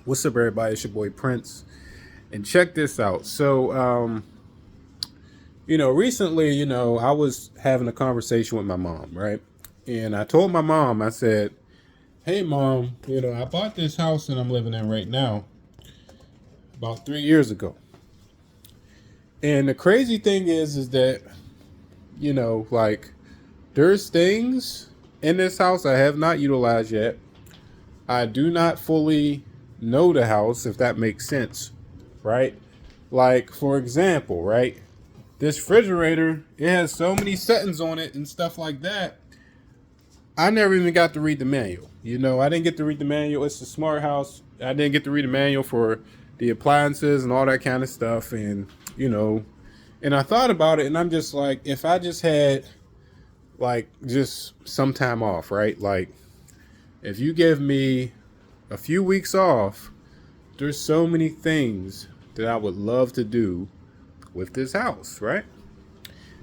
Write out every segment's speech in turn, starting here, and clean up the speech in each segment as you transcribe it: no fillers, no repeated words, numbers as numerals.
What's up, everybody? It's your boy Prince, and check this out. Recently, I was having a conversation with my mom, right? And I told my mom, I said, "Hey, mom, I bought this house that I'm living in right now about 3 years ago." And the crazy thing is that like there's things in this house I have not utilized yet. I do not fully know the house, if that makes sense, right? Like, for example, right? This refrigerator, it has so many settings on it and stuff like that. I never even got to read the manual. I didn't get to read the manual. It's a smart house. I didn't get to read the manual for the appliances and all that kind of stuff. You know, and I thought about it and I'm just like, if I just had like just some time off, right? Like, if you give me a few weeks off, there's so many things that I would love to do with this house, right?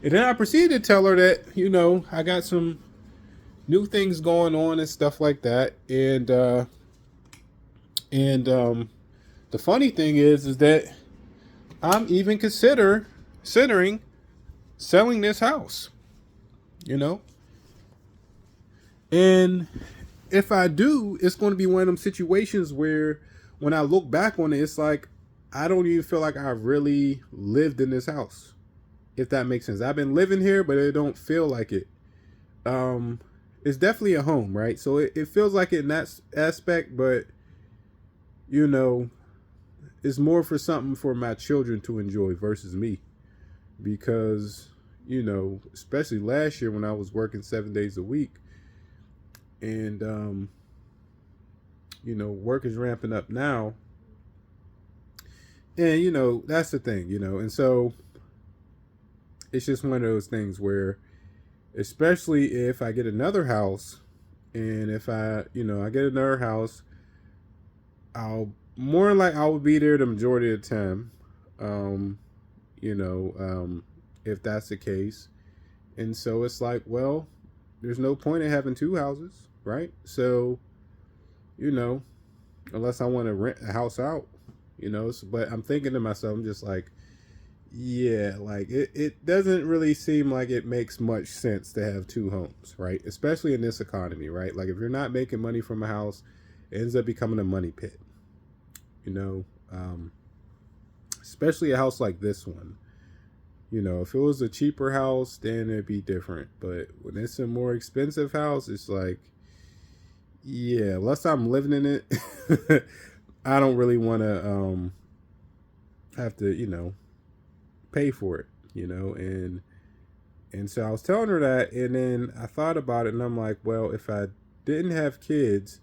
And then I proceeded to tell her that, I got some new things going on and stuff like that. And the funny thing is that I'm even considering selling this house, you know. And if I do, it's going to be one of them situations where when I look back on it, it's like I don't even feel like I really lived in this house. If that makes sense. I've been living here, but it don't feel like it. Um, it's definitely a home, right? So it feels like it in that aspect, but you know, it's more for something for my children to enjoy versus me. Because, especially last year when I was working 7 days a week and, work is ramping up now. And, that's the thing, and so it's just one of those things where, especially if I get another house, and if I get another house, I'll more like I will be there the majority of the time. Um, you know, um, if that's the case. And so it's like, well, there's no point in having two houses, right? So, you know, unless I want to rent a house out, but I'm thinking to myself, I'm just like, yeah, like it doesn't really seem like it makes much sense to have two homes, right? Especially in this economy, right? Like if you're not making money from a house, it ends up becoming a money pit, you know, um, especially a house like this one. If it was a cheaper house, then it'd be different. But when it's a more expensive house, it's like, yeah, unless I'm living in it, I don't really want to have to, pay for it, and so I was telling her that, and then I thought about it, and I'm like, well, if I didn't have kids,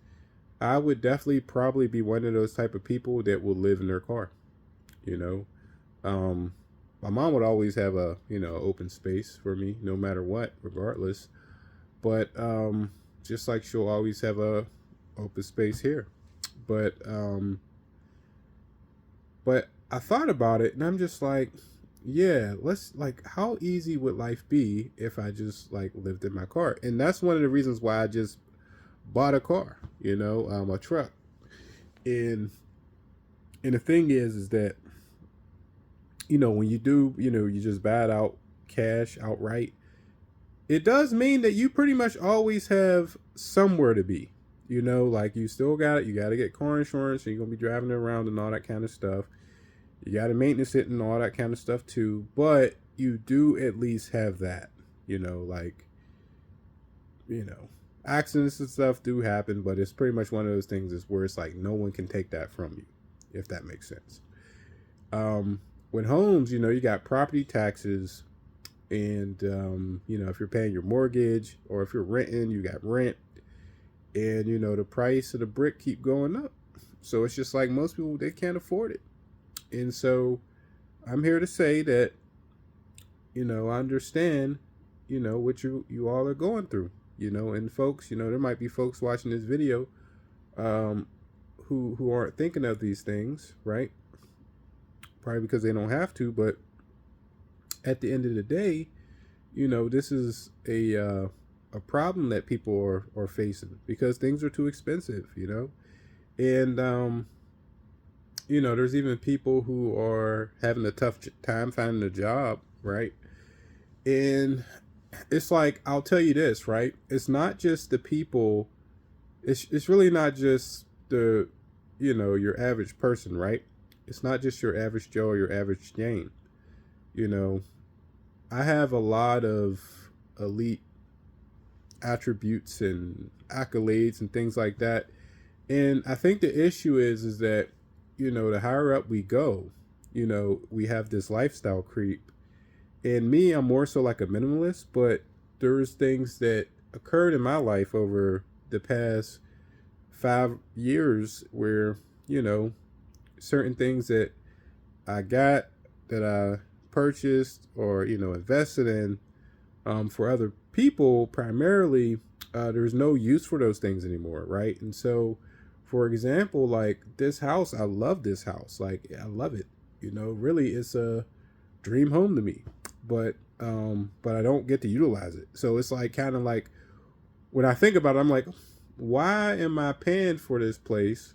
I would definitely probably be one of those type of people that will live in their car, you know. Um, my mom would always have a open space for me, no matter what, regardless. But just like she'll always have a open space here. But but I thought about it, and I'm just like, yeah, let's like, how easy would life be if I just like lived in my car? And that's one of the reasons why I just bought a car, a truck. And and the thing is that when you do, you just bad out cash outright, it does mean that you pretty much always have somewhere to be. Like you still got it. You got to get car insurance, and you're gonna be driving around and all that kind of stuff. You got to maintenance it and all that kind of stuff too. But you do at least have that. Like you know, accidents and stuff do happen, but it's pretty much one of those things is where it's like no one can take that from you, if that makes sense. Um, with homes, you got property taxes, and if you're paying your mortgage or if you're renting, you got rent, and the price of the brick keep going up. So it's just like most people, they can't afford it, and so I'm here to say that I understand what you all are going through, and folks, there might be folks watching this video um who aren't thinking of these things, right? Probably because they don't have to, but at the end of the day, this is a problem that people are facing because things are too expensive, and there's even people who are having a tough time finding a job, right? And it's like, I'll tell you this, right? It's not just the people, it's really not just the, your average person, right? It's not just your average Joe or your average Jane. You know, I have a lot of elite attributes and accolades and things like that. And I think the issue is that, the higher up we go, we have this lifestyle creep. And me, I'm more so like a minimalist, but there's things that occurred in my life over the past 5 years where, you know, certain things that I got, that I purchased or, invested in, for other people primarily, there's no use for those things anymore, right? And so, for example, like this house, I love this house. Like, I love it. Really, it's a dream home to me, but I don't get to utilize it. So it's like, kind of like, when I think about it, I'm like, why am I paying for this place?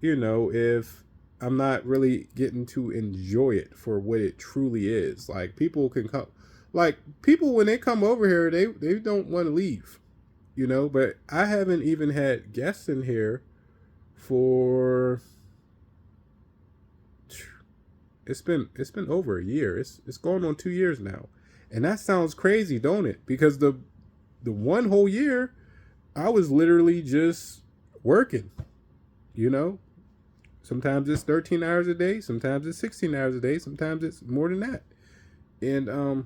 If I'm not really getting to enjoy it for what it truly is. Like, people can come, like, people when they come over here, they don't want to leave. But I haven't even had guests in here for, it's been over a year. It's going on 2 years now. And that sounds crazy, don't it? Because the one whole year I was literally just working, you know? Sometimes it's 13 hours a day, sometimes it's 16 hours a day, sometimes it's more than that. And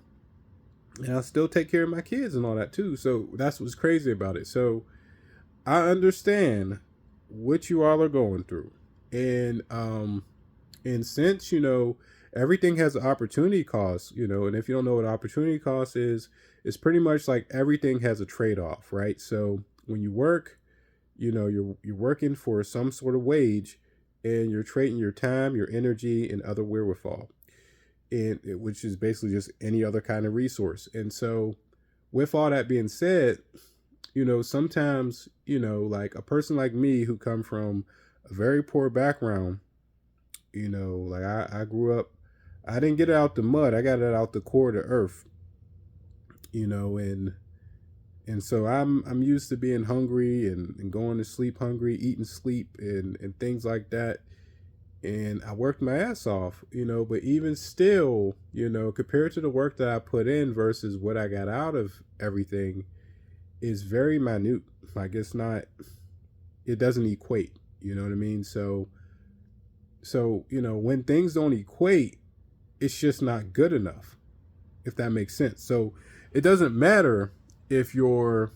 I still take care of my kids and all that too. So that's what's crazy about it. So I understand what you all are going through. And since, everything has an opportunity cost, and if you don't know what opportunity cost is, it's pretty much like everything has a trade-off, right? So when you work, you're working for some sort of wage, and you're trading your time, your energy, and other wherewithal, and which is basically just any other kind of resource. And so, with all that being said, sometimes, like a person like me who come from a very poor background, like I grew up, I didn't get it out the mud, I got it out the core of the earth, and so I'm used to being hungry and going to sleep hungry, eating sleep and things like that. And I worked my ass off, but even still, compared to the work that I put in versus what I got out of everything is very minute. Like, it doesn't equate, you know what I mean? So, when things don't equate, it's just not good enough, if that makes sense. So it doesn't matter if you're,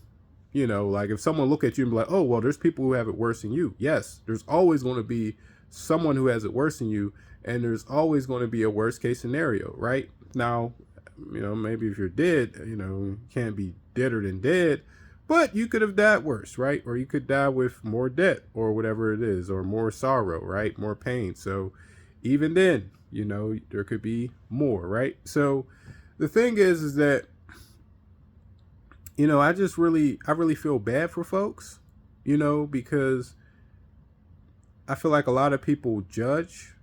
like if someone look at you and be like, oh, well, there's people who have it worse than you. Yes, there's always going to be someone who has it worse than you. And there's always going to be a worst case scenario, right? Now, maybe if you're dead, you can't be deader than dead, but you could have died worse, right? Or you could die with more debt or whatever it is, or more sorrow, right? More pain. So even then, there could be more, right? So the thing is that, I really feel bad for folks, because I feel like a lot of people judge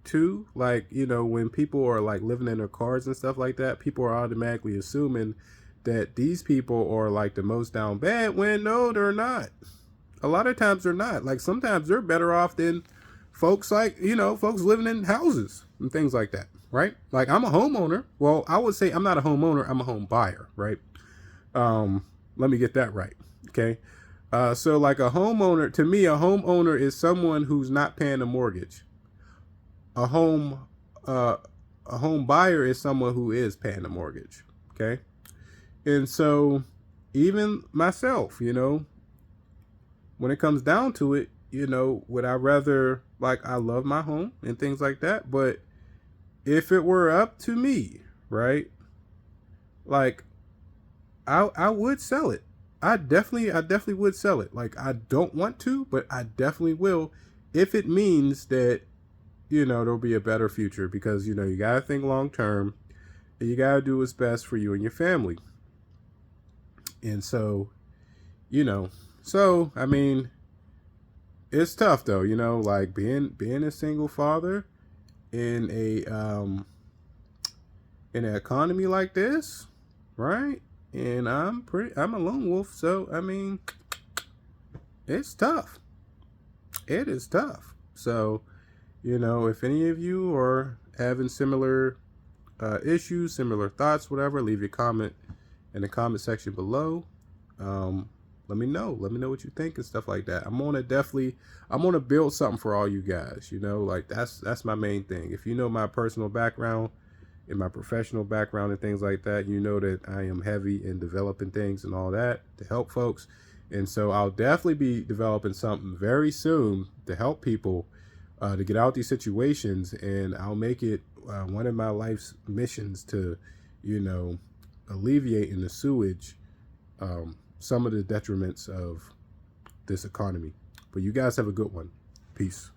too. Like, when people are like living in their cars and stuff like that, people are automatically assuming that these people are like the most down bad, when no, they're not. A lot of times they're not. Like, sometimes they're better off than folks like, folks living in houses and things like that, right? Like, I'm a homeowner. Well, I would say I'm not a homeowner, I'm a home buyer, right? Let me get that right. Okay. So like a homeowner, to me, a homeowner is someone who's not paying a mortgage. A home, a home buyer is someone who is paying a mortgage. Okay. And so even myself, when it comes down to it, would I rather, like, I love my home and things like that, but if it were up to me, right? Like, I would sell it. I definitely would sell it. Like, I don't want to, but I definitely will, if it means that, there'll be a better future, because, you gotta think long term, and you gotta do what's best for you and your family. And so, so I mean, it's tough though, you know, like being a single father in an economy like this, right? And I'm a lone wolf, so I mean, it's tough. It is tough. So, you know, if any of you are having similar issues, similar thoughts, whatever, leave your comment in the comment section below. Let me know. Let me know what you think and stuff like that. I'm gonna build something for all you guys. You know, like that's my main thing. If you know my personal background and my professional background and things like that, you know that I am heavy in developing things and all that to help folks. And so I'll definitely be developing something very soon to help people to get out these situations, and I'll make it one of my life's missions to, you know, alleviate in the sewage some of the detriments of this economy. But you guys have a good one. Peace.